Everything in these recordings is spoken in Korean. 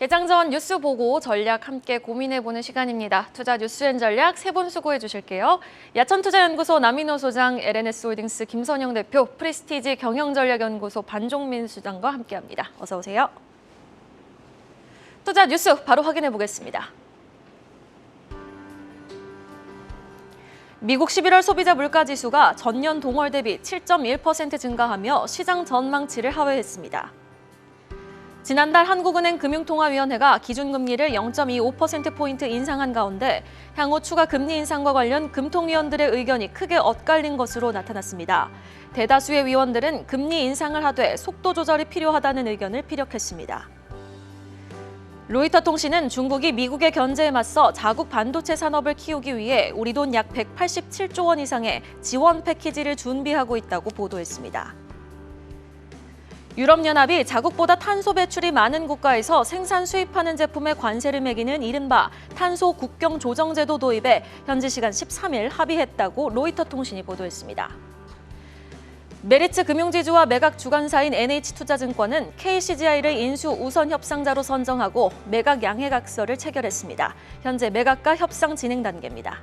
개장 전 뉴스 보고 전략 함께 고민해보는 시간입니다. 투자 뉴스앤 전략 세 분 수고해 주실게요. 야천투자연구소 남인호 소장, LNS홀딩스 김선영 대표, 프리스티지 경영전략연구소 반종민 수장과 함께합니다. 어서 오세요. 투자 뉴스 바로 확인해 보겠습니다. 미국 11월 소비자 물가지수가 전년 동월 대비 7.1% 증가하며 시장 전망치를 하회했습니다. 지난달 한국은행 금융통화위원회가 기준금리를 0.25%포인트 인상한 가운데 향후 추가 금리 인상과 관련 금통위원들의 의견이 크게 엇갈린 것으로 나타났습니다. 대다수의 위원들은 금리 인상을 하되 속도 조절이 필요하다는 의견을 피력했습니다. 로이터 통신은 중국이 미국의 견제에 맞서 자국 반도체 산업을 키우기 위해 우리 돈 약 187조 원 이상의 지원 패키지를 준비하고 있다고 보도했습니다. 유럽연합이 자국보다 탄소 배출이 많은 국가에서 생산 수입하는 제품에 관세를 매기는 이른바 탄소 국경 조정제도 도입에 현지 시간 13일 합의했다고 로이터 통신이 보도했습니다. 메리츠 금융지주와 매각 주관사인 NH투자증권은 KCGI를 인수 우선 협상자로 선정하고 매각 양해각서를 체결했습니다. 현재 매각과 협상 진행 단계입니다.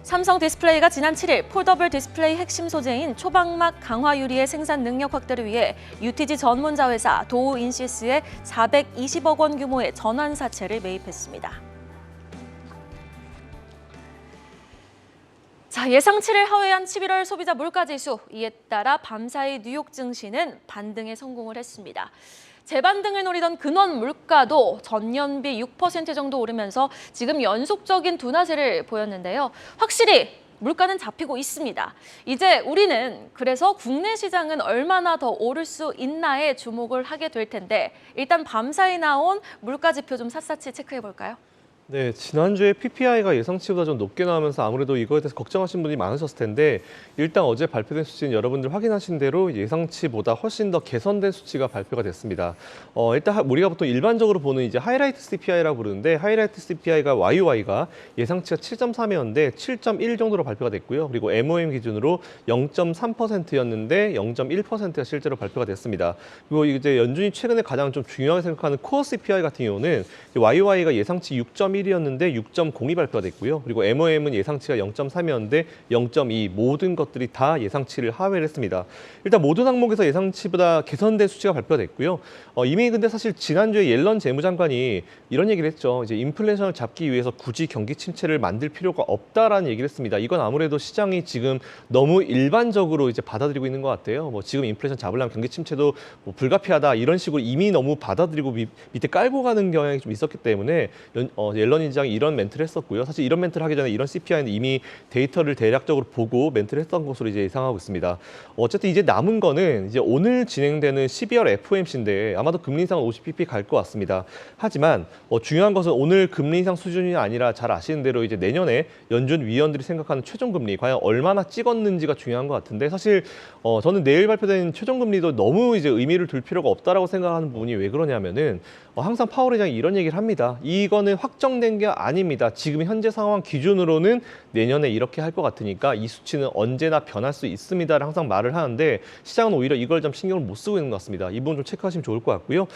삼성 디스플레이가 지난 7일 폴더블 디스플레이 핵심 소재인 초방막 강화 유리의 생산 능력 확대를 위해 UTG 전문자 회사 도우 인시스에 420억 원 규모의 전환 사채를 매입했습니다. 자, 예상치를 하회한 11월 소비자 물가지수, 이에 따라 밤사이 뉴욕 증시는 반등에 성공을 했습니다. 재반등을 노리던 근원 물가도 전년비 6% 정도 오르면서 지금 연속적인 둔화세를 보였는데요. 확실히 물가는 잡히고 있습니다. 이제 우리는 그래서 국내 시장은 얼마나 더 오를 수 있나에 주목을 하게 될 텐데 일단 밤사이 나온 물가 지표 좀 샅샅이 체크해 볼까요? 네, 지난주에 PPI가 예상치보다 좀 높게 나오면서 아무래도 이거에 대해서 걱정하신 분이 많으셨을 텐데 일단 어제 발표된 수치는 여러분들 확인하신 대로 예상치보다 훨씬 더 개선된 수치가 발표가 됐습니다. 일단 우리가 보통 일반적으로 보는 이제 하이라이트 CPI라고 부르는데 하이라이트 CPI가 YOY가 예상치가 7.3이었는데 7.1 정도로 발표가 됐고요. 그리고 MOM 기준으로 0.3%였는데 0.1%가 실제로 발표가 됐습니다. 그리고 이제 연준이 최근에 가장 좀 중요하게 생각하는 코어 CPI 같은 경우는 YOY가 예상치 6.1이었는데 6.02 발표가 됐고요. 그리고 MOM은 예상치가 0.3이었는데 0.2 모든 것들이 다 예상치를 하회를 했습니다. 일단 모든 항목에서 예상치보다 개선된 수치가 발표가 됐고요. 이미 근데 사실 지난주에 옐런 재무장관이 이런 얘기를 했죠. 이제 인플레이션을 잡기 위해서 굳이 경기 침체를 만들 필요가 없다라는 얘기를 했습니다. 이건 아무래도 시장이 지금 너무 일반적으로 이제 받아들이고 있는 것 같아요. 뭐 지금 인플레이션 잡으려면 경기 침체도 뭐 불가피하다 이런 식으로 이미 너무 받아들이고 밑에 깔고 가는 경향이 좀 있었기 때문에 옐런 인장이 이런 멘트를 했었고요. 사실 이런 멘트를 하기 전에 이런 CPI는 이미 데이터를 대략적으로 보고 멘트를 했던 것으로 이제 예상하고 있습니다. 어쨌든 이제 남은 거는 이제 오늘 진행되는 12월 FOMC인데 아마도 금리 인상은 50bp 갈 것 같습니다. 하지만 중요한 것은 오늘 금리 인상 수준이 아니라 잘 아시는 대로 이제 내년에 연준 위원들이 생각하는 최종금리 과연 얼마나 찍었는지가 중요한 것 같은데 사실 저는 내일 발표된 최종금리도 너무 이제 의미를 둘 필요가 없다라고 생각하는 부분이 왜 그러냐면은 항상 파월 의장이 이런 얘기를 합니다. 이거는 확정된 게 아닙니다. 지금 현재 상황 기준으로는 내년에 이렇게 할 것 같으니까 이 수치는 언제나 변할 수 있습니다를 항상 말을 하는데 시장은 오히려 이걸 좀 신경을 못 쓰고 있는 것 같습니다. 이 부분 좀 체크하시면 좋을 것 같고요.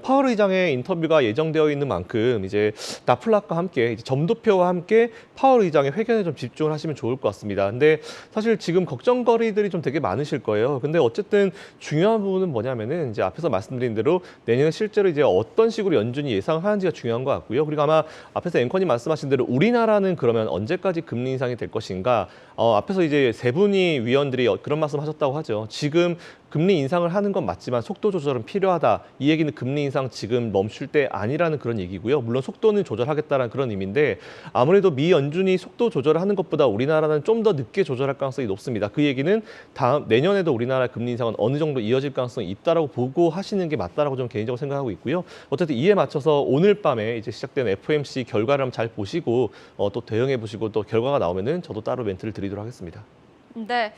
파월 의장의 인터뷰가 예정되어 있는 만큼 이제 나플락과 함께 이제 점도표와 함께 파월 의장의 회견에 좀 집중을 하시면 좋을 것 같습니다. 근데 사실 지금 걱정거리들이 좀 되게 많으실 거예요. 근데 어쨌든 중요한 부분은 뭐냐면은 이제 앞에서 말씀드린 대로 내년에 실제로 이제 어떤 식으로 연준이 예상하는지가 중요한 것 같고요. 그리고 아마 앞에서 앵커님 말씀하신 대로 우리나라는 그러면 언제까지 금리 인상이 될 것인가? 앞에서 이제 세 분이 위원들이 그런 말씀하셨다고 하죠. 지금 금리 인상을 하는 건 맞지만 속도 조절은 필요하다. 이 얘기는 금리 인상 지금 멈출 때 아니라는 그런 얘기고요. 물론 속도는 조절하겠다는 그런 의미인데 아무래도 미 연준이 속도 조절을 하는 것보다 우리나라는 좀 더 늦게 조절할 가능성이 높습니다. 그 얘기는 내년에도 우리나라 금리 인상은 어느 정도 이어질 가능성이 있다라고 보고 하시는 게 맞다라고 좀 개인적으로 생각하고 있고요. 어쨌든 이에 맞춰서 오늘 밤에 이제 시작된 FOMC 결과를 한번 잘 보시고 또 대응해 보시고 또 결과가 나오면은 저도 따로 멘트를 드리도록 하겠습니다. 네.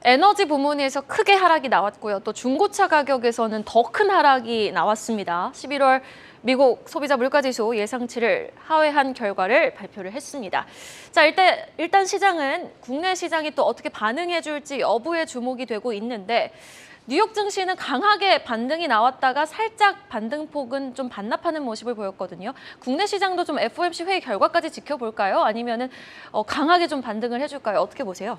에너지 부문에서 크게 하락이 나왔고요. 또 중고차 가격에서는 더 큰 하락이 나왔습니다. 11월 미국 소비자 물가지수 예상치를 하회한 결과를 발표를 했습니다. 자, 일단 시장은 국내 시장이 또 어떻게 반응해 줄지 여부에 주목이 되고 있는데 뉴욕 증시는 강하게 반등이 나왔다가 살짝 반등폭은 좀 반납하는 모습을 보였거든요. 국내 시장도 좀 FOMC 회의 결과까지 지켜볼까요? 아니면은 강하게 좀 반등을 해줄까요? 어떻게 보세요?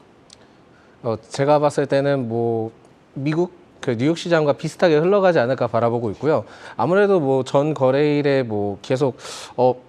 제가 봤을 때는 뭐 미국 그 뉴욕 시장과 비슷하게 흘러가지 않을까 바라보고 있고요. 아무래도 뭐 전 거래일에 뭐 계속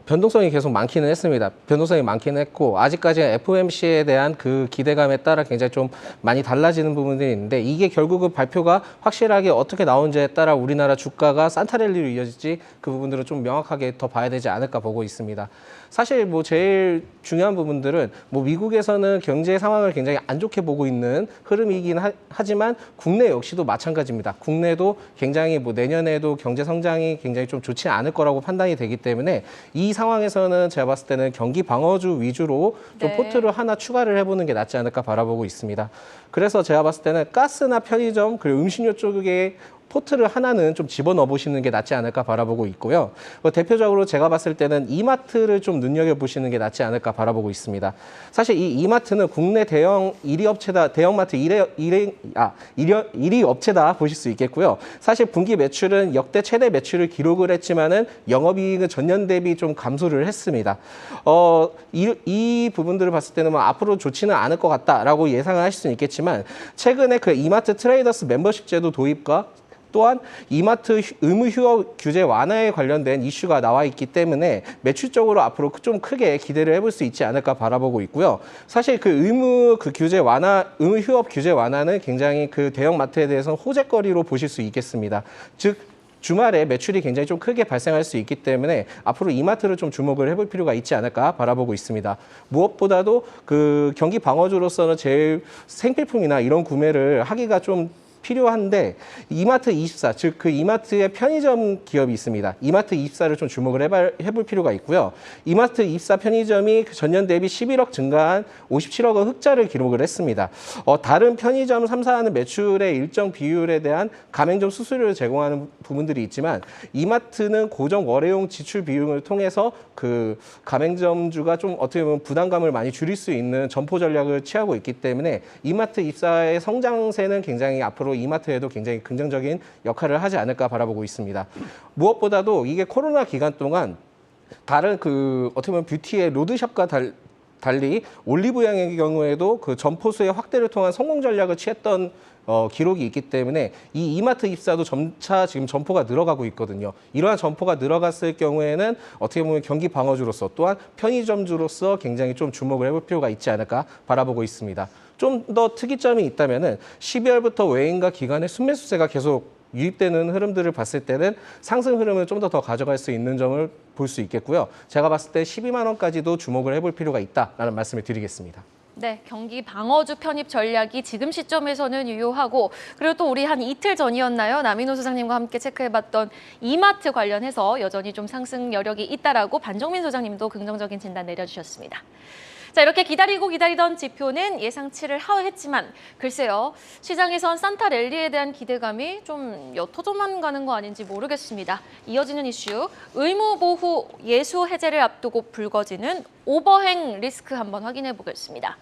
변동성이 계속 많기는 했습니다. 변동성이 많기는 했고 아직까지 FOMC에 대한 그 기대감에 따라 굉장히 좀 많이 달라지는 부분들이 있는데 이게 결국은 발표가 확실하게 어떻게 나온지에 따라 우리나라 주가가 산타랠리로 이어질지 그 부분들은 좀 명확하게 더 봐야 되지 않을까 보고 있습니다. 사실 뭐 제일 중요한 부분들은 뭐 미국에서는 경제 상황을 굉장히 안 좋게 보고 있는 흐름이긴 하지만 국내 역시도 마찬가지입니다. 국내도 굉장히 뭐 내년에도 경제 성장이 굉장히 좀 좋지 않을 거라고 판단이 되기 때문에 이 상황에서는 제가 봤을 때는 경기 방어주 위주로 좀 네. 포트를 하나 추가를 해보는 게 낫지 않을까 바라보고 있습니다. 그래서 제가 봤을 때는 가스나 편의점 그리고 음식료 쪽에 포트를 하나는 좀 집어넣어 보시는 게 낫지 않을까 바라보고 있고요. 대표적으로 제가 봤을 때는 이마트를 좀 눈여겨보시는 게 낫지 않을까 바라보고 있습니다. 사실 이 이마트는 국내 대형 1위 업체다, 대형마트 1위 업체다 보실 수 있겠고요. 사실 분기 매출은 역대 최대 매출을 기록을 했지만은 영업이익은 전년 대비 좀 감소를 했습니다. 이 부분들을 봤을 때는 뭐 앞으로 좋지는 않을 것 같다라고 예상을 하실 수는 있겠지만 최근에 그 이마트 트레이더스 멤버십 제도 도입과 또한 이마트 의무 휴업 규제 완화에 관련된 이슈가 나와 있기 때문에 매출적으로 앞으로 좀 크게 기대를 해볼 수 있지 않을까 바라보고 있고요. 사실 그 의무 휴업 규제 완화는 굉장히 그 대형마트에 대해서 호재거리로 보실 수 있겠습니다. 즉 주말에 매출이 굉장히 좀 크게 발생할 수 있기 때문에 앞으로 이마트를 좀 주목을 해볼 필요가 있지 않을까 바라보고 있습니다. 무엇보다도 그 경기 방어주로서는 제일 생필품이나 이런 구매를 하기가 좀 필요한데 이마트24, 즉 그 이마트의 편의점 기업이 있습니다. 이마트24를 좀 주목을 해볼 필요가 있고요. 이마트24 편의점이 전년 대비 11억 증가한 57억 원 흑자를 기록을 했습니다. 다른 편의점 3사하는 매출의 일정 비율에 대한 가맹점 수수료를 제공하는 부분들이 있지만 이마트는 고정 월회용 지출 비용을 통해서 그 가맹점주가 좀 어떻게 보면 부담감을 많이 줄일 수 있는 점포 전략을 취하고 있기 때문에 이마트24의 성장세는 굉장히 앞으로 이마트에도 굉장히 긍정적인 역할을 하지 않을까 바라보고 있습니다. 무엇보다도 이게 코로나 기간 동안 다른 그 어떻게 보면 뷰티의 로드샵과 달리 올리브영의 경우에도 그 점포수의 확대를 통한 성공 전략을 취했던 기록이 있기 때문에 이 이마트24도 점차 지금 점포가 늘어가고 있거든요. 이러한 점포가 늘어갔을 경우에는 어떻게 보면 경기 방어주로서 또한 편의점주로서 굉장히 좀 주목을 해볼 필요가 있지 않을까 바라보고 있습니다. 좀 더 특이점이 있다면은 12월부터 외인과 기관의 순매수세가 계속 유입되는 흐름들을 봤을 때는 상승 흐름을 좀 더 가져갈 수 있는 점을 볼 수 있겠고요. 제가 봤을 때 12만 원까지도 주목을 해볼 필요가 있다라는 말씀을 드리겠습니다. 네, 경기 방어주 편입 전략이 지금 시점에서는 유효하고 그리고 또 우리 한 이틀 전이었나요? 남인호 소장님과 함께 체크해봤던 이마트 관련해서 여전히 좀 상승 여력이 있다라고 반정민 소장님도 긍정적인 진단 내려주셨습니다. 자, 이렇게 기다리던 지표는 예상치를 하회했지만 글쎄요, 시장에선 산타 랠리에 대한 기대감이 좀 옅어져만 가는 거 아닌지 모르겠습니다. 이어지는 이슈, 의무보호 예수 해제를 앞두고 불거지는 오버행 리스크 한번 확인해 보겠습니다.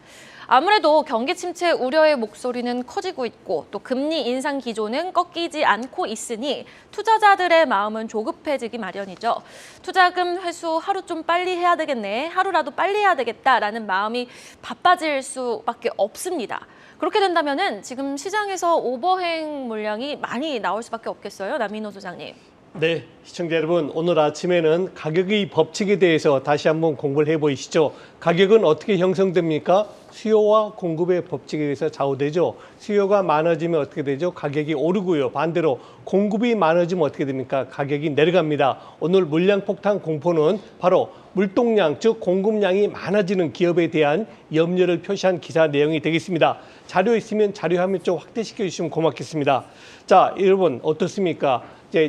아무래도 경기 침체 우려의 목소리는 커지고 있고 또 금리 인상 기조는 꺾이지 않고 있으니 투자자들의 마음은 조급해지기 마련이죠. 투자금 회수 하루 좀 빨리 해야 되겠네, 하루라도 빨리 해야 되겠다라는 마음이 바빠질 수밖에 없습니다. 그렇게 된다면은 지금 시장에서 오버행 물량이 많이 나올 수밖에 없겠어요, 남인호 소장님. 네, 시청자 여러분, 오늘 아침에는 가격의 법칙에 대해서 다시 한번 공부를 해보시죠. 가격은 어떻게 형성됩니까? 수요와 공급의 법칙에 의해서 좌우되죠. 수요가 많아지면 어떻게 되죠? 가격이 오르고요. 반대로 공급이 많아지면 어떻게 됩니까? 가격이 내려갑니다. 오늘 물량 폭탄 공포는 바로 물동량, 즉 공급량이 많아지는 기업에 대한 염려를 표시한 기사 내용이 되겠습니다. 자료 있으면 자료 화면 쪽 확대시켜 주시면 고맙겠습니다. 자, 여러분 어떻습니까?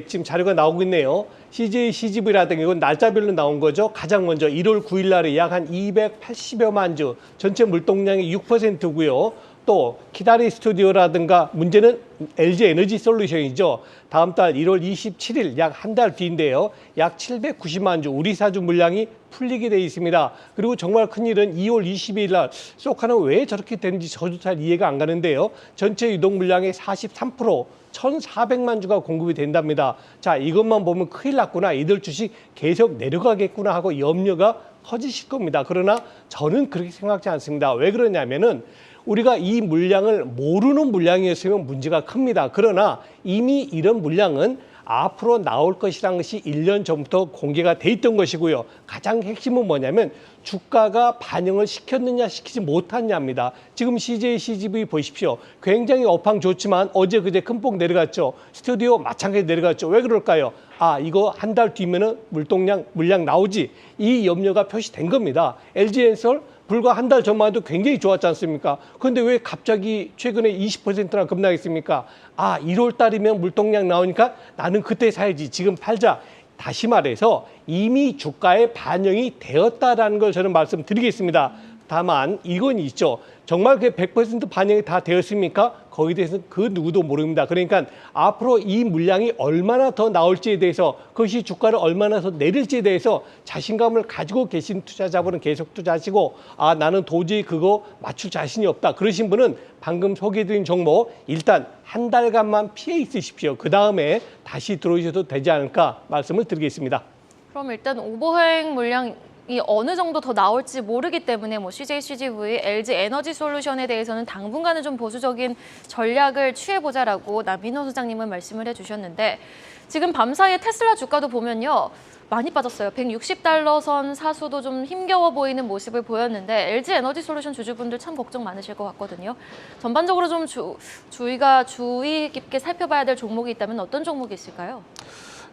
지금 자료가 나오고 있네요. CJ, CGV라든가 이건 날짜별로 나온 거죠. 가장 먼저 1월 9일 날에 약 한 280여만 주, 전체 물동량이 6%고요. 또 키다리 스튜디오라든가 문제는 LG 에너지 솔루션이죠. 다음 달 1월 27일 약 한 달 뒤인데요. 약 790만 주 우리 사주 물량이 풀리게 돼 있습니다. 그리고 정말 큰일은 2월 22일 날 소카는 왜 저렇게 되는지 저도 잘 이해가 안 가는데요. 전체 유동 물량의 43% 1,400만 주가 공급이 된답니다. 자, 이것만 보면 큰일 났구나. 이들 주식 계속 내려가겠구나 하고 염려가 커지실 겁니다. 그러나 저는 그렇게 생각하지 않습니다. 왜 그러냐면은 우리가 이 물량을 모르는 물량이었으면 문제가 큽니다. 그러나 이미 이런 물량은 앞으로 나올 것이라는 것이 1년 전부터 공개가 돼 있던 것이고요. 가장 핵심은 뭐냐면 주가가 반영을 시켰느냐 시키지 못했냐입니다. 지금 CJ, CGV 보십시오. 굉장히 업황 좋지만 어제 그제 큰 폭 내려갔죠. 스튜디오 마찬가지 내려갔죠. 왜 그럴까요? 아, 이거 한 달 뒤면은 물량 나오지. 이 염려가 표시된 겁니다. LG엔솔 불과 한 달 전만 해도 굉장히 좋았지 않습니까? 그런데 왜 갑자기 최근에 20%나 급락했습니까? 아, 1월 달이면 물동량 나오니까 나는 그때 사야지. 지금 팔자. 다시 말해서 이미 주가에 반영이 되었다라는 걸 저는 말씀드리겠습니다. 다만 이건 있죠. 정말 그 100% 반영이 다 되었습니까? 거기에 대해서는 그 누구도 모릅니다. 그러니까 앞으로 이 물량이 얼마나 더 나올지에 대해서 그것이 주가를 얼마나 더 내릴지에 대해서 자신감을 가지고 계신 투자자분은 계속 투자하시고 아, 나는 도저히 그거 맞출 자신이 없다. 그러신 분은 방금 소개해드린 종목 일단 한 달간만 피해 있으십시오. 그 다음에 다시 들어오셔도 되지 않을까 말씀을 드리겠습니다. 그럼 일단 오버행 물량이 어느 정도 더 나올지 모르기 때문에 뭐 CJ, CGV, LG 에너지 솔루션에 대해서는 당분간은 좀 보수적인 전략을 취해보자라고 남인호 소장님은 말씀을 해주셨는데 지금 밤사이에 테슬라 주가도 보면요. 많이 빠졌어요. 160달러 선 사수도 좀 힘겨워 보이는 모습을 보였는데 LG 에너지 솔루션 주주분들 참 걱정 많으실 것 같거든요. 전반적으로 좀 주의가 주의 깊게 살펴봐야 될 종목이 있다면 어떤 종목이 있을까요?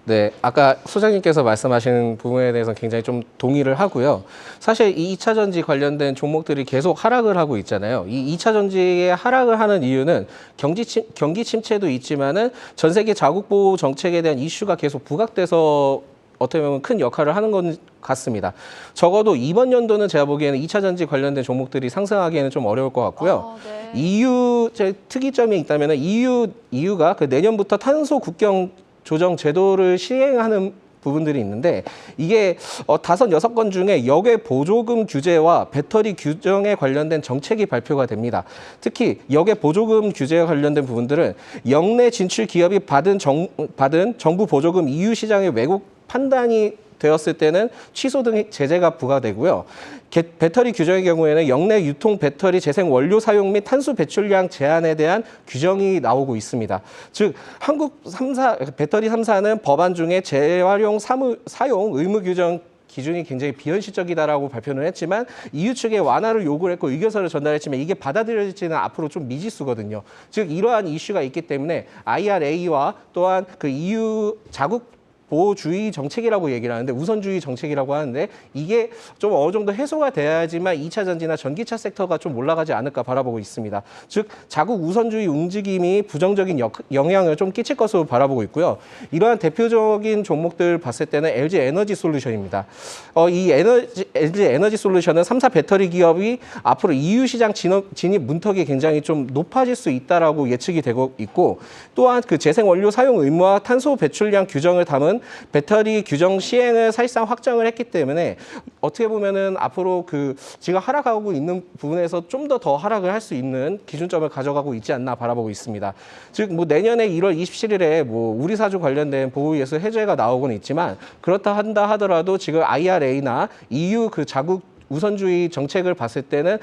네, 아까 소장님께서 말씀하신 부분에 대해서는 굉장히 좀 동의를 하고요. 사실 이 2차 전지 관련된 종목들이 계속 하락을 하고 있잖아요. 이 2차 전지에 하락을 하는 이유는 경기 침체도 있지만은 전 세계 자국 보호 정책에 대한 이슈가 계속 부각돼서 어떻게 보면 큰 역할을 하는 것 같습니다. 적어도 이번 연도는 제가 보기에는 2차 전지 관련된 종목들이 상승하기에는 좀 어려울 것 같고요. 네. EU 특이점이 있다면 EU가 그 내년부터 탄소 국경 조정 제도를 시행하는 부분들이 있는데 이게 5, 6건 중에 역외 보조금 규제와 배터리 규정에 관련된 정책이 발표가 됩니다. 특히 역외 보조금 규제와 관련된 부분들은 역내 진출 기업이 받은 정부 보조금 EU 시장의 왜곡 판단이 되었을 때는 취소 등 제재가 부과되고요. 배터리 규정의 경우에는 역내 유통 배터리 재생 원료 사용 및 탄소 배출량 제한에 대한 규정이 나오고 있습니다. 즉 한국 배터리 3사는 법안 중에 재활용 사용 의무 규정 기준이 굉장히 비현실적이다라고 발표는 했지만 EU 측에 완화를 요구를 했고 의견서를 전달했지만 이게 받아들여질지는 앞으로 좀 미지수거든요. 즉 이러한 이슈가 있기 때문에 IRA와 또한 그 EU 자국 보호주의 정책이라고 얘기를 하는데 우선주의 정책이라고 하는데 이게 좀 어느 정도 해소가 돼야지만 2차 전지나 전기차 섹터가 좀 올라가지 않을까 바라보고 있습니다. 즉 자국 우선주의 움직임이 부정적인 영향을 좀 끼칠 것으로 바라보고 있고요. 이러한 대표적인 종목들 봤을 때는 LG 에너지 솔루션입니다. 이 LG 에너지 솔루션은 3사 배터리 기업이 앞으로 EU 시장 진입 문턱이 굉장히 좀 높아질 수 있다라고 예측이 되고 있고 또한 그 재생 원료 사용 의무와 탄소 배출량 규정을 담은 배터리 규정 시행을 사실상 확정을 했기 때문에 어떻게 보면은 앞으로 그 지금 하락하고 있는 부분에서 좀 더 하락을 할 수 있는 기준점을 가져가고 있지 않나 바라보고 있습니다. 즉 뭐 내년에 1월 27일에 뭐 우리 사주 관련된 보호예수 해제가 나오고는 있지만 그렇다 한다 하더라도 지금 IRA나 EU 그 자국 우선주의 정책을 봤을 때는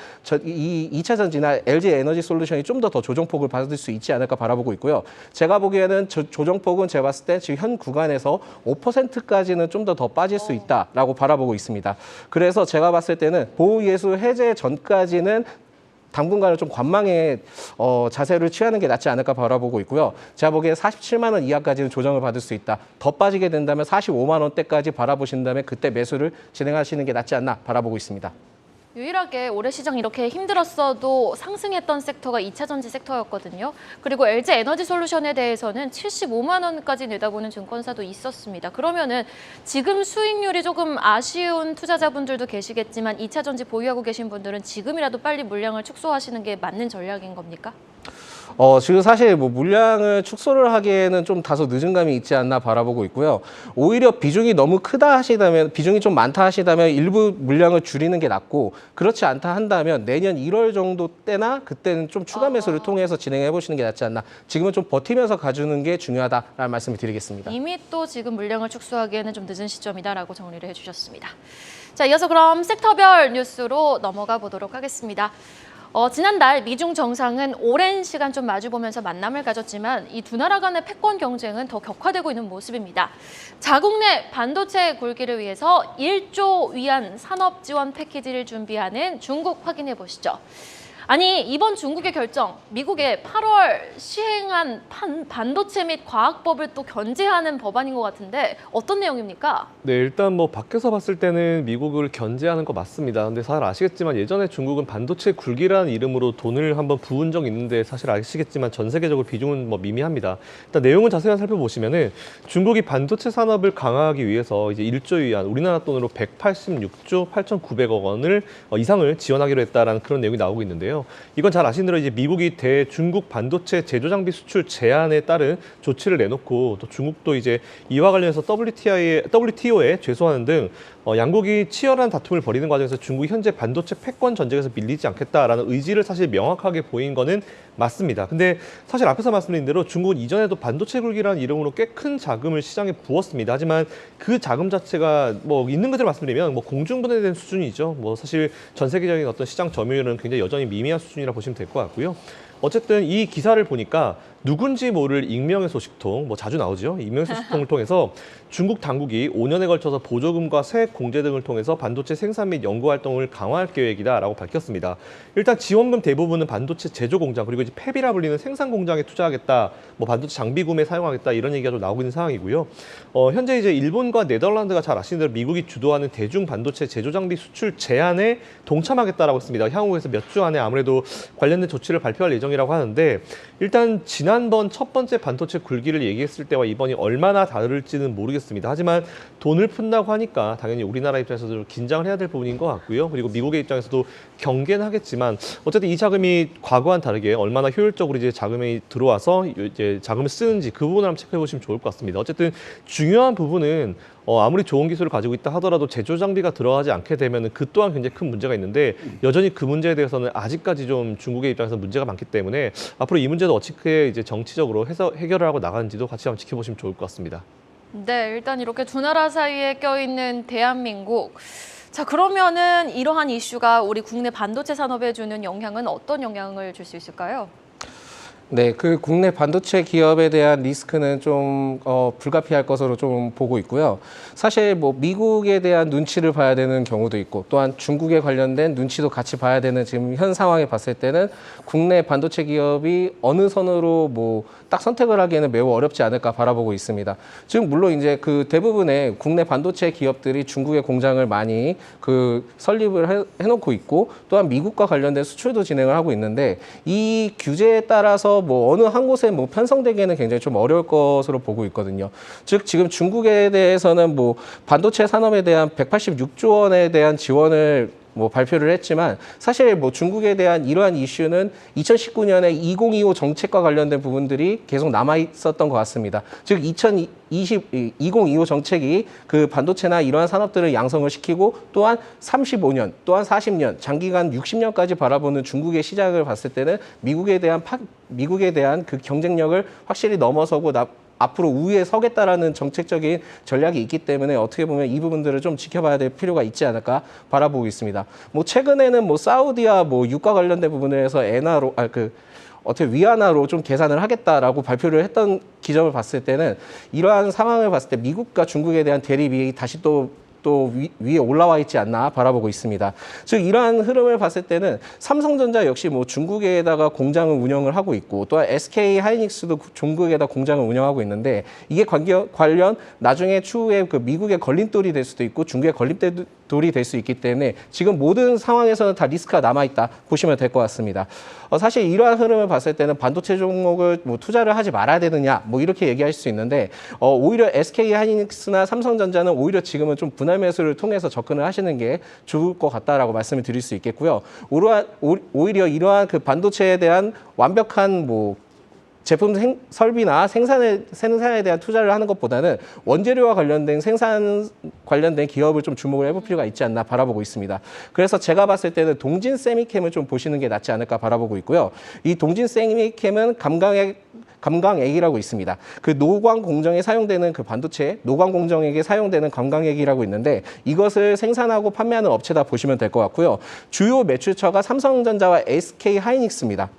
이 2차 전지나 LG 에너지 솔루션이 좀 더 조정폭을 받을 수 있지 않을까 바라보고 있고요. 제가 보기에는 조정폭은 제가 봤을 때 지금 현 구간에서 5%까지는 좀 더 빠질 수 있다라고 바라보고 있습니다. 그래서 제가 봤을 때는 보호예수 해제 전까지는 당분간은 좀 관망의 자세를 취하는 게 낫지 않을까 바라보고 있고요. 제가 보기에 47만 원 이하까지는 조정을 받을 수 있다. 더 빠지게 된다면 45만 원대까지 바라보신다면 그때 매수를 진행하시는 게 낫지 않나 바라보고 있습니다. 유일하게 올해 시장 이렇게 힘들었어도 상승했던 섹터가 2차 전지 섹터였거든요. 그리고 LG 에너지 솔루션에 대해서는 75만 원까지 내다보는 증권사도 있었습니다. 그러면은 지금 수익률이 조금 아쉬운 투자자분들도 계시겠지만 2차 전지 보유하고 계신 분들은 지금이라도 빨리 물량을 축소하시는 게 맞는 전략인 겁니까? 지금 사실 뭐 물량을 축소를 하기에는 좀 다소 늦은 감이 있지 않나 바라보고 있고요. 오히려 비중이 너무 크다 하시다면, 비중이 좀 많다 하시다면 일부 물량을 줄이는 게 낫고, 그렇지 않다 한다면 내년 1월 정도 때나 그때는 좀 추가 매수를 통해서 진행해 보시는 게 낫지 않나. 지금은 좀 버티면서 가주는 게 중요하다라는 말씀을 드리겠습니다. 이미 또 지금 물량을 축소하기에는 좀 늦은 시점이다라고 정리를 해주셨습니다. 자, 이어서 그럼 섹터별 뉴스로 넘어가 보도록 하겠습니다. 지난달 미중 정상은 오랜 시간 좀 마주보면서 만남을 가졌지만 이 두 나라 간의 패권 경쟁은 더 격화되고 있는 모습입니다. 자국 내 반도체 굴기를 위해서 1조 위안 산업 지원 패키지를 준비하는 중국 확인해 보시죠. 아니, 이번 중국의 결정, 미국의 8월 시행한 반도체 및 과학법을 또 견제하는 법안인 것 같은데 어떤 내용입니까? 네, 일단 뭐 밖에서 봤을 때는 미국을 견제하는 거 맞습니다. 근데 잘 아시겠지만 예전에 중국은 반도체 굴기라는 이름으로 돈을 한번 부은 적이 있는데 사실 아시겠지만 전 세계적으로 비중은 뭐 미미합니다. 일단 내용을 자세히 살펴보시면은 중국이 반도체 산업을 강화하기 위해서 이제 1조 위안, 우리나라 돈으로 186조 8,900억 원을 이상을 지원하기로 했다라는 그런 내용이 나오고 있는데요. 이건 잘 아시는 대로 이제 미국이 대중국 반도체 제조 장비 수출 제한에 따른 조치를 내놓고 또 중국도 이제 이와 관련해서 WTO에 제소하는 등 양국이 치열한 다툼을 벌이는 과정에서 중국이 현재 반도체 패권 전쟁에서 밀리지 않겠다라는 의지를 사실 명확하게 보인 거는 맞습니다. 근데 사실 앞에서 말씀드린 대로 중국은 이전에도 반도체 굴기라는 이름으로 꽤 큰 자금을 시장에 부었습니다. 하지만 그 자금 자체가 뭐 있는 그대로 말씀드리면 뭐 공중분해된 수준이죠. 뭐 사실 전 세계적인 어떤 시장 점유율은 굉장히 여전히 미미한 수준이라 보시면 될 것 같고요. 어쨌든 이 기사를 보니까 누군지 모를 익명의 소식통, 뭐 자주 나오죠. 익명의 소식통을 통해서 중국 당국이 5년에 걸쳐서 보조금과 세액 공제 등을 통해서 반도체 생산 및 연구 활동을 강화할 계획이다라고 밝혔습니다. 일단 지원금 대부분은 반도체 제조 공장 그리고 이제 팹이라 불리는 생산 공장에 투자하겠다, 뭐 반도체 장비 구매 사용하겠다 이런 얘기가 좀 나오고 있는 상황이고요. 현재 이제 일본과 네덜란드가 잘 아시는 대로 미국이 주도하는 대중 반도체 제조 장비 수출 제한에 동참하겠다라고 했습니다. 향후에서 몇 주 안에 아무래도 관련된 조치를 발표할 예정이라고 하는데 일단 지난번 첫 번째 반도체 굴기를 얘기했을 때와 이번이 얼마나 다를지는 모르겠습니다. 하지만 돈을 푼다고 하니까 당연히 우리나라 입장에서도 좀 긴장을 해야 될 부분인 것 같고요. 그리고 미국의 입장에서도 경계는 하겠지만 어쨌든 이 자금이 과거와는 다르게 얼마나 효율적으로 이제 자금이 들어와서 이제 자금을 쓰는지 그 부분을 한번 체크해 보시면 좋을 것 같습니다. 어쨌든 중요한 부분은 아무리 좋은 기술을 가지고 있다 하더라도 제조 장비가 들어가지 않게 되면 그 또한 굉장히 큰 문제가 있는데 여전히 그 문제에 대해서는 아직까지 좀 중국의 입장에서 문제가 많기 때문에 앞으로 이 문제도 어떻게 이제 정치적으로 해결을 하고 나가는지도 같이 한번 지켜보시면 좋을 것 같습니다. 네, 일단 이렇게 두 나라 사이에 껴있는 대한민국. 자, 그러면은 이러한 이슈가 우리 국내 반도체 산업에 주는 영향은 어떤 영향을 줄 수 있을까요? 네, 그 국내 반도체 기업에 대한 리스크는 좀 불가피할 것으로 좀 보고 있고요. 사실 뭐 미국에 대한 눈치를 봐야 되는 경우도 있고 또한 중국에 관련된 눈치도 같이 봐야 되는 지금 현 상황에 봤을 때는 국내 반도체 기업이 어느 선으로 뭐 딱 선택을 하기에는 매우 어렵지 않을까 바라보고 있습니다. 지금 물론 이제 그 대부분의 국내 반도체 기업들이 중국에 공장을 많이 그 설립을 해놓고 있고 또한 미국과 관련된 수출도 진행을 하고 있는데 이 규제에 따라서 뭐 어느 한 곳에 뭐 편성되기에는 굉장히 좀 어려울 것으로 보고 있거든요. 즉 지금 중국에 대해서는 뭐 반도체 산업에 대한 186조 원에 대한 지원을 뭐 발표를 했지만 사실 뭐 중국에 대한 이러한 이슈는 2019년에 2025 정책과 관련된 부분들이 계속 남아 있었던 것 같습니다. 즉 2025 정책이 그 반도체나 이러한 산업들을 양성을 시키고 또한 35년, 또한 40년, 장기간 60년까지 바라보는 중국의 시장을 봤을 때는 미국에 대한 그 경쟁력을 확실히 넘어서고 앞으로 우위에 서겠다라는 정책적인 전략이 있기 때문에 어떻게 보면 이 부분들을 좀 지켜봐야 될 필요가 있지 않을까 바라보고 있습니다. 뭐 최근에는 뭐 사우디와 뭐 유가 관련된 부분에서 엔화로 어떻게 위안화로 좀 계산을 하겠다라고 발표를 했던 기점을 봤을 때는 이러한 상황을 봤을 때 미국과 중국에 대한 대립이 다시 또 위에 올라와 있지 않나 바라보고 있습니다. 즉 이러한 흐름을 봤을 때는 삼성전자 역시 뭐 중국에다가 공장을 운영을 하고 있고 또한 SK 하이닉스도 중국에다 공장을 운영하고 있는데 이게 관련 나중에 추후에 그 미국의 걸림돌이 될 수도 있고 중국의 걸림돌이 될 수 있기 때문에 지금 모든 상황에서는 다 리스크가 남아 있다 보시면 될 것 같습니다. 사실 이러한 흐름을 봤을 때는 반도체 종목을 뭐 투자를 하지 말아야 되느냐 뭐 이렇게 얘기할 수 있는데 오히려 SK 하이닉스나 삼성전자는 오히려 지금은 좀 분할 매수를 통해서 접근을 하시는 게 좋을 것 같다라고 말씀을 드릴 수 있겠고요. 오히려 이러한 그 반도체에 대한 완벽한 뭐 제품 설비나 생산에 대한 투자를 하는 것보다는 원재료와 관련된 생산 관련된 기업을 좀 주목을 해볼 필요가 있지 않나 바라보고 있습니다. 그래서 제가 봤을 때는 동진 세미캠을 좀 보시는 게 낫지 않을까 바라보고 있고요. 이 동진 세미캠은 감광액이라고 있습니다. 그 노광 공정에 사용되는 그 반도체 노광 공정액에 사용되는 감광액이라고 있는데 이것을 생산하고 판매하는 업체다 보시면 될 것 같고요. 주요 매출처가 삼성전자와 SK 하이닉스입니다.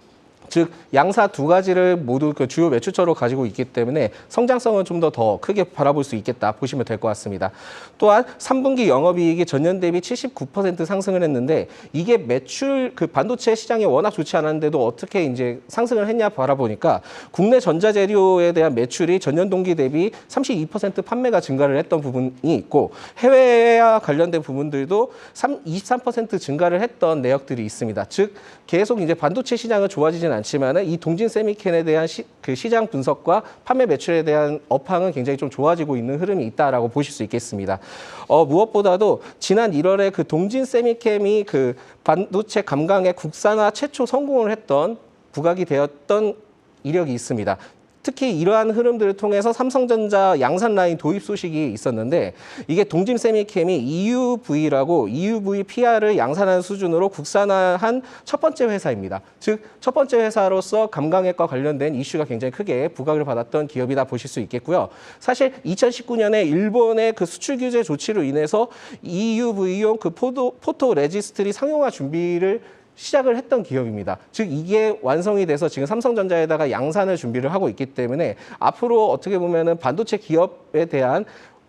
즉 양사 두 가지를 모두 그 주요 매출처로 가지고 있기 때문에 성장성은 좀 더 크게 바라볼 수 있겠다 보시면 될 것 같습니다. 또한 3분기 영업이익이 전년 대비 79% 상승을 했는데 이게 매출 그 반도체 시장이 워낙 좋지 않았는데도 어떻게 이제 상승을 했냐 바라보니까 국내 전자재료에 대한 매출이 전년 동기 대비 32% 판매가 증가를 했던 부분이 있고 해외와 관련된 부분들도 23% 증가를 했던 내역들이 있습니다. 즉 계속 이제 반도체 시장은 좋아지진 않지만은 이 동진 세미캠에 대한 그 시장 분석과 판매 매출에 대한 업황은 굉장히 좀 좋아지고 있는 흐름이 있다라고 보실 수 있겠습니다. 무엇보다도 지난 1월에 그 동진 세미캠이 그 반도체 감광의 국산화 최초 성공을 했던 부각이 되었던 이력이 있습니다. 특히 이러한 흐름들을 통해서 삼성전자 양산 라인 도입 소식이 있었는데 이게 동진 세미캠이 EUV라고 EUV PR을 양산하는 수준으로 국산화한 첫 번째 회사입니다. 즉 첫 번째 회사로서 감광액과 관련된 이슈가 굉장히 크게 부각을 받았던 기업이다 보실 수 있겠고요. 사실 2019년에 일본의 그 수출 규제 조치로 인해서 EUV용 그 포토 레지스트리 상용화 준비를 시작을 했던 기업입니다. 즉 이게 완성이 돼서 지금 삼성전자에다가 양산을 준비를 하고 있기 때문에 앞으로 어떻게 보면은 반도체 기업에 대한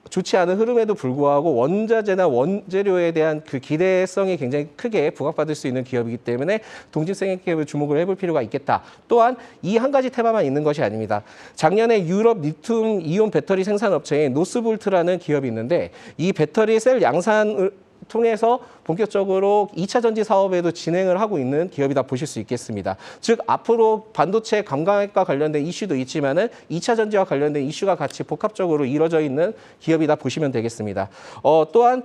좋지 않은 흐름에도 불구하고 원자재나 원재료에 대한 그 기대성이 굉장히 크게 부각받을 수 있는 기업이기 때문에 동진 세미캠을 주목을 해볼 필요가 있겠다. 또한 이 한 가지 테마만 있는 것이 아닙니다. 작년에 유럽 리튬 이온 배터리 생산 업체인 노스볼트라는 기업이 있는데 이 배터리 셀 양산을 통해서 본격적으로 2차 전지 사업에도 진행을 하고 있는 기업이다 보실 수 있겠습니다. 즉 앞으로 반도체 감광액과 관련된 이슈도 있지만은 2차 전지와 관련된 이슈가 같이 복합적으로 이루어져 있는 기업이다 보시면 되겠습니다. 또한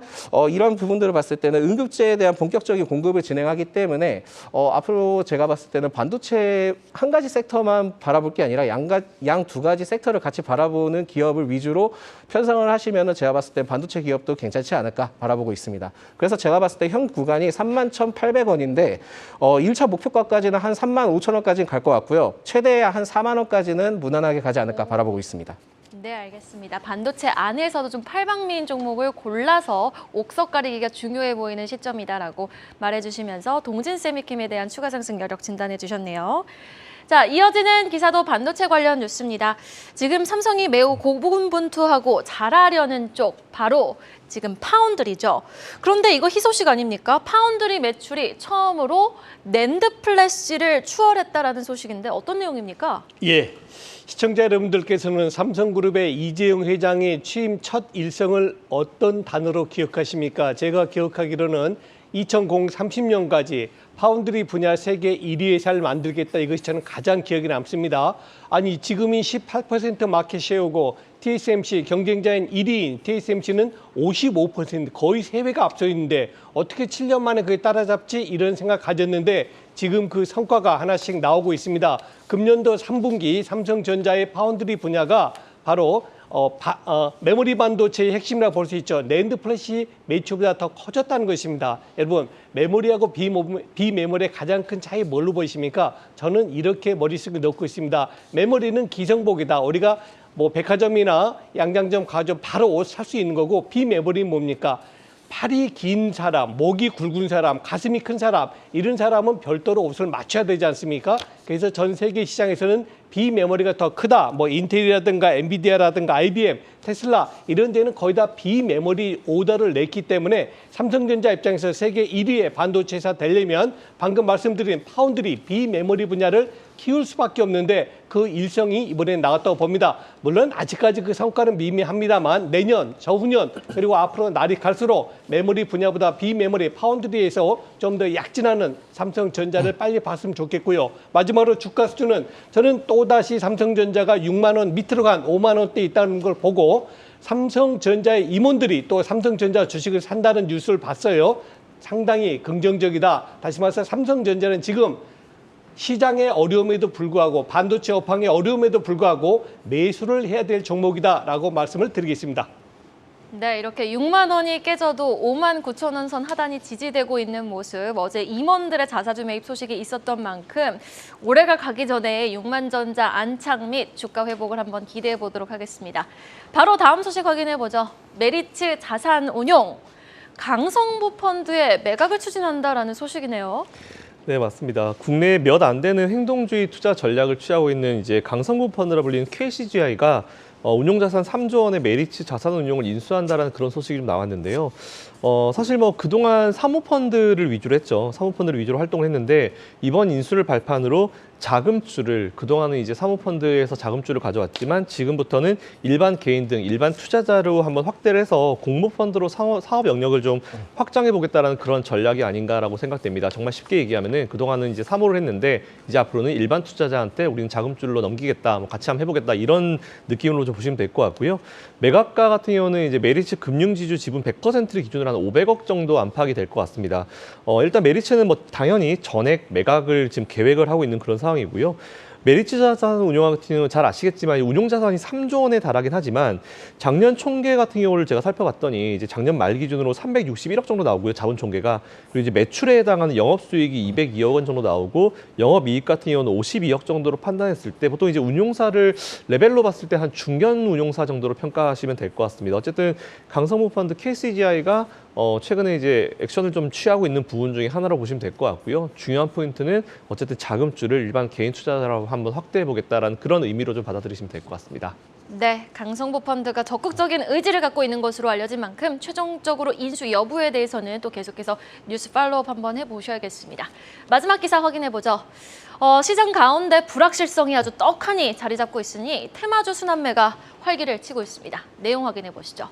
이런 부분들을 봤을 때는 응급제에 대한 본격적인 공급을 진행하기 때문에 앞으로 제가 봤을 때는 반도체 한 가지 섹터만 바라볼 게 아니라 양 두 가지 섹터를 같이 바라보는 기업을 위주로 편성을 하시면은 제가 봤을 때 반도체 기업도 괜찮지 않을까 바라보고 있습니다. 그래서 제가 봤을 때 현 구간이 31,800원인데 1차 목표가까지는 한 35,000원까지는 갈 것 같고요. 최대한 한 4만 원까지는 무난하게 가지 않을까 바라보고 있습니다. 네, 알겠습니다. 반도체 안에서도 좀 팔방미인 종목을 골라서 옥석 가리기가 중요해 보이는 시점이다라고 말해주시면서 동진 세미캠에 대한 추가 상승 여력 진단해 주셨네요. 자, 이어지는 기사도 반도체 관련 뉴스입니다. 지금 삼성이 매우 고분분투하고 잘하려는 쪽, 바로 지금 파운드리죠. 그런데 이거 희소식 아닙니까? 파운드리 매출이 처음으로 낸드 플래시를 추월했다라는 소식인데 어떤 내용입니까? 예. 시청자 여러분들께서는 삼성그룹의 이재용 회장의 취임 첫 일성을 어떤 단어로 기억하십니까? 제가 기억하기로는 2030년까지 파운드리 분야 세계 1위 회사를 만들겠다. 이것이 저는 가장 기억에 남습니다. 아니 지금이 18% 마켓 쉐어고 TSMC 경쟁자인 1위인 TSMC는 55% 거의 3배가 앞서 있는데 어떻게 7년 만에 그게 따라잡지 이런 생각 가졌는데 지금 그 성과가 하나씩 나오고 있습니다. 금년도 3분기 삼성전자의 파운드리 분야가 바로 메모리 반도체의 핵심이라고 볼 수 있죠. 낸드 플래시 매출보다 더 커졌다는 것입니다. 여러분 메모리하고 비메모리의 가장 큰 차이 뭘로 보이십니까? 저는 이렇게 머릿속에 넣고 있습니다. 메모리는 기성복이다. 우리가 뭐 백화점이나 양장점 가서 바로 옷 살 수 있는 거고 비메모리는 뭡니까? 팔이 긴 사람, 목이 굵은 사람, 가슴이 큰 사람 이런 사람은 별도로 옷을 맞춰야 되지 않습니까? 그래서 전 세계 시장에서는 비메모리가 더 크다. 뭐 인텔이라든가 엔비디아라든가 IBM, 테슬라 이런 데는 거의 다 비메모리 오더를 냈기 때문에 삼성전자 입장에서 세계 1위의 반도체 회사 되려면 방금 말씀드린 파운드리 비메모리 분야를 키울 수밖에 없는데 그 일성이 이번에 나왔다고 봅니다. 물론 아직까지 그 성과는 미미합니다만 내년, 저후년 그리고 앞으로 날이 갈수록 메모리 분야보다 비메모리 파운드리에서 좀 더 약진하는 삼성전자를 빨리 봤으면 좋겠고요. 마지막으로 주가 수준은 저는 또다시 삼성전자가 6만 원 밑으로 간 5만 원대 있다는 걸 보고 삼성전자의 임원들이 또 삼성전자 주식을 산다는 뉴스를 봤어요. 상당히 긍정적이다. 다시 말해서 삼성전자는 지금 시장의 어려움에도 불구하고 반도체 업황의 어려움에도 불구하고 매수를 해야 될 종목이다라고 말씀을 드리겠습니다. 네, 이렇게 6만 원이 깨져도 5만 9천 원 선 하단이 지지되고 있는 모습. 어제 임원들의 자사주 매입 소식이 있었던 만큼 올해가 가기 전에 6만전자 안착 및 주가 회복을 한번 기대해 보도록 하겠습니다. 바로 다음 소식 확인해 보죠. 메리츠 자산운용. 강성부 펀드에 매각을 추진한다라는 소식이네요. 네, 맞습니다. 국내에 몇 안 되는 행동주의 투자 전략을 취하고 있는 이제 강성부 펀드라 불리는 KCGI가 운용자산 3조 원의 메리츠 자산운용을 인수한다라는 그런 소식이 좀 나왔는데요. 사실 뭐 그동안 사모펀드를 위주로 했죠. 사모펀드를 위주로 활동을 했는데 이번 인수를 발판으로 자금줄을 그동안은 이제 사모펀드에서 자금줄을 가져왔지만 지금부터는 일반 개인 등 일반 투자자로 한번 확대를 해서 공모펀드로 사업 영역을 좀 확장해 보겠다라는 그런 전략이 아닌가라고 생각됩니다. 정말 쉽게 얘기하면은 그동안은 이제 사모를 했는데 이제 앞으로는 일반 투자자한테 우리는 자금줄로 넘기겠다, 뭐 같이 한번 해보겠다 이런 느낌으로 좀 보시면 될 것 같고요. 매각가 같은 경우는 이제 메리츠 금융지주 지분 100%를 기준으로 한 500억 정도 안팎이 될 것 같습니다. 일단 메리츠는 뭐 당연히 전액 매각을 지금 계획을 하고 있는 그런 상황이고요. 메리츠 자산 운용 같은 경우는 잘 아시겠지만 운용 자산이 3조 원에 달하긴 하지만 작년 총계 같은 경우를 제가 살펴봤더니 이제 작년 말 기준으로 361억 정도 나오고요. 자본 총계가. 그리고 이제 매출에 해당하는 영업 수익이 202억 원 정도 나오고 영업 이익 같은 경우는 52억 정도로 판단했을 때 보통 이제 운용사를 레벨로 봤을 때 한 중견 운용사 정도로 평가하시면 될 것 같습니다. 어쨌든 강성부 펀드 KCGI가 최근에 이제 액션을 좀 취하고 있는 부분 중에 하나로 보시면 될 것 같고요. 중요한 포인트는 어쨌든 자금줄을 일반 개인 투자자라고 한번 확대해 보겠다라는 그런 의미로 좀 받아들이시면 될 것 같습니다. 네, 강성부 펀드가 적극적인 의지를 갖고 있는 것으로 알려진 만큼 최종적으로 인수 여부에 대해서는 또 계속해서 뉴스 팔로우업 한번 해보셔야겠습니다. 마지막 기사 확인해보죠. 시장 가운데 불확실성이 아주 떡하니 자리 잡고 있으니 테마주 순환매가 활기를 치고 있습니다. 내용 확인해보시죠.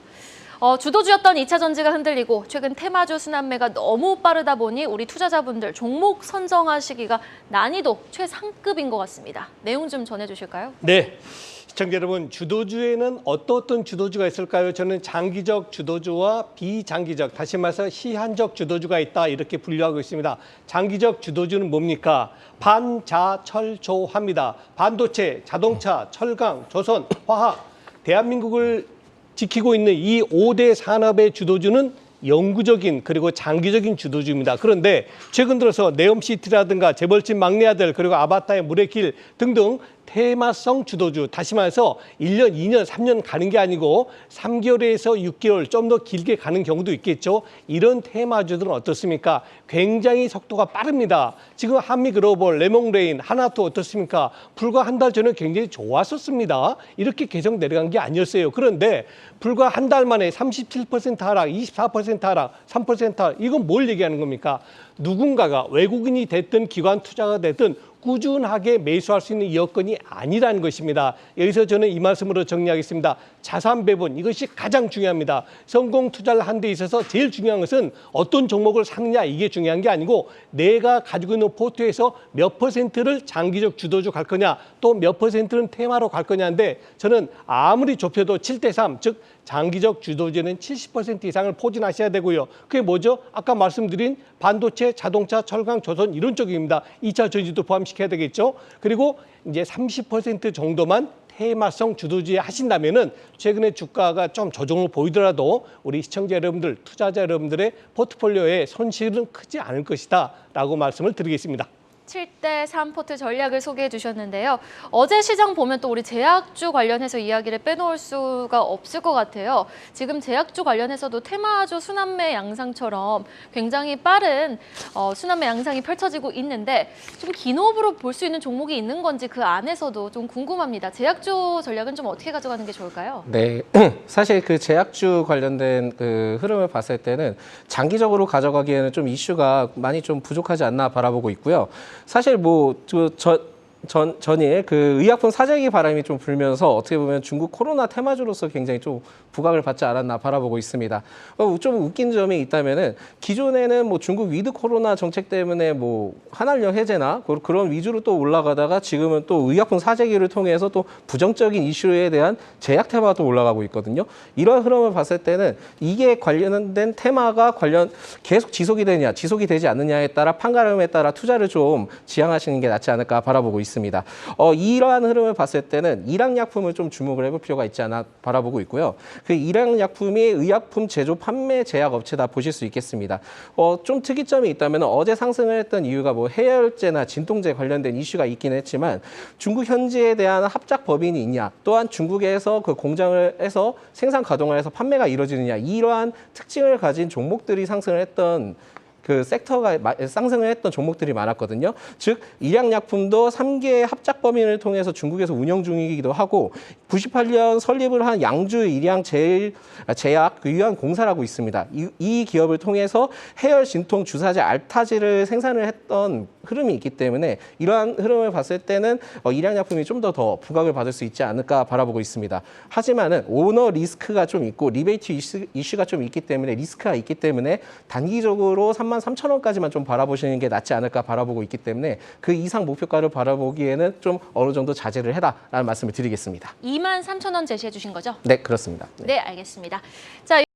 주도주였던 2차 전지가 흔들리고 최근 테마주 순환매가 너무 빠르다 보니 우리 투자자분들 종목 선정하시기가 난이도 최상급인 것 같습니다. 내용 좀 전해주실까요? 네. 시청자 여러분, 주도주에는 어떤 주도주가 있을까요? 저는 장기적 주도주와 비장기적, 다시 말해서 시한적 주도주가 있다 이렇게 분류하고 있습니다. 장기적 주도주는 뭡니까? 반자철조합니다. 반도체, 자동차, 철강, 조선, 화학, 대한민국을 지키고 있는 이 5대 산업의 주도주는 영구적인 그리고 장기적인 주도주입니다. 그런데 최근 들어서 네옴시티라든가 재벌집 막내 아들 그리고 아바타의 물의 길 등등 테마성 주도주, 다시 말해서 1년, 2년, 3년 가는 게 아니고 3개월에서 6개월 좀 더 길게 가는 경우도 있겠죠. 이런 테마주들은 어떻습니까? 굉장히 속도가 빠릅니다. 지금 한미글로벌, 레몽레인, 하나투 어떻습니까? 불과 한 달 전에 굉장히 좋았었습니다. 이렇게 계속 내려간 게 아니었어요. 그런데 불과 한 달 만에 37% 하락, 24% 하락, 3% 하락, 이건 뭘 얘기하는 겁니까? 누군가가 외국인이 됐든 기관 투자가 됐든 꾸준하게 매수할 수 있는 여건이 아니라는 것입니다. 여기서 저는 이 말씀으로 정리하겠습니다. 자산 배분, 이것이 가장 중요합니다. 성공 투자를 한 데 있어서 제일 중요한 것은 어떤 종목을 사느냐, 이게 중요한 게 아니고 내가 가지고 있는 포트에서 몇 퍼센트를 장기적 주도주 갈 거냐, 또 몇 퍼센트는 테마로 갈 거냐인데 저는 아무리 좁혀도 7대3, 즉 장기적 주도주는 70% 이상을 포진하셔야 되고요. 그게 뭐죠? 아까 말씀드린 반도체, 자동차, 철강, 조선 이런 쪽입니다. 2차 전지도 포함시켜야 되겠죠. 그리고 이제 30% 정도만 테마성 주도주에 하신다면은 최근에 주가가 좀 조정을 보이더라도 우리 시청자 여러분들, 투자자 여러분들의 포트폴리오에 손실은 크지 않을 것이다라고 말씀을 드리겠습니다. 7대3 포트 전략을 소개해 주셨는데요. 어제 시장 보면 또 우리 제약주 관련해서 이야기를 빼놓을 수가 없을 것 같아요. 지금 제약주 관련해서도 테마주 순환매 양상처럼 굉장히 빠른 순환매 양상이 펼쳐지고 있는데 좀 긴 호흡으로 볼 수 있는 종목이 있는 건지 그 안에서도 좀 궁금합니다. 제약주 전략은 좀 어떻게 가져가는 게 좋을까요? 네, 사실 그 제약주 관련된 그 흐름을 봤을 때는 장기적으로 가져가기에는 좀 이슈가 많이 좀 부족하지 않나 바라보고 있고요. 사실 전일 그 의약품 사재기 바람이 좀 불면서 어떻게 보면 중국 코로나 테마주로서 굉장히 좀 부각을 받지 않았나 바라보고 있습니다. 좀 웃긴 점이 있다면은 기존에는 뭐 중국 위드 코로나 정책 때문에 뭐 한한령 해제나 그런 위주로 또 올라가다가 지금은 또 의약품 사재기를 통해서 또 부정적인 이슈에 대한 제약 테마가 또 올라가고 있거든요. 이런 흐름을 봤을 때는 이게 관련된 테마가 계속 지속이 되냐, 지속이 되지 않느냐에 따라 판가름에 따라 투자를 좀 지향하시는 게 낫지 않을까 바라보고 있습니다. 이러한 흐름을 봤을 때는 일항약품을 좀 주목을 해볼 필요가 있지 않나 바라보고 있고요. 그 일항약품이 의약품 제조 판매 제약 업체다 보실 수 있겠습니다. 좀 특이점이 있다면 어제 상승을 했던 이유가 뭐 해열제나 진통제 관련된 이슈가 있긴 했지만 중국 현지에 대한 합작 법인이 있냐, 또한 중국에서 그 공장을 해서 생산 가동을 해서 판매가 이루어지느냐, 이러한 특징을 가진 종목들이 상승을 했던 그 섹터가 상승을 했던 종목들이 많았거든요. 즉 일양약품도 3개의 합작 범위를 통해서 중국에서 운영 중이기도 하고 98년 설립을 한 양주 일양 제약 유한 공사라고 있습니다. 이 기업을 통해서 해열 진통 주사제 알타지를 생산을 했던 흐름이 있기 때문에 이러한 흐름을 봤을 때는 일양약품이 좀 더 부각을 받을 수 있지 않을까 바라보고 있습니다. 하지만은 오너 리스크가 좀 있고 리베이트 이슈가 좀 있기 때문에 리스크가 있기 때문에 단기적으로 33,000원까지만 좀 바라보시는 게 낫지 않을까 바라보고 있기 때문에 그 이상 목표가를 바라보기에는 좀 어느 정도 자제를 해라라는 말씀을 드리겠습니다. 23,000원 제시해 주신 거죠? 네, 그렇습니다. 네, 알겠습니다. 자,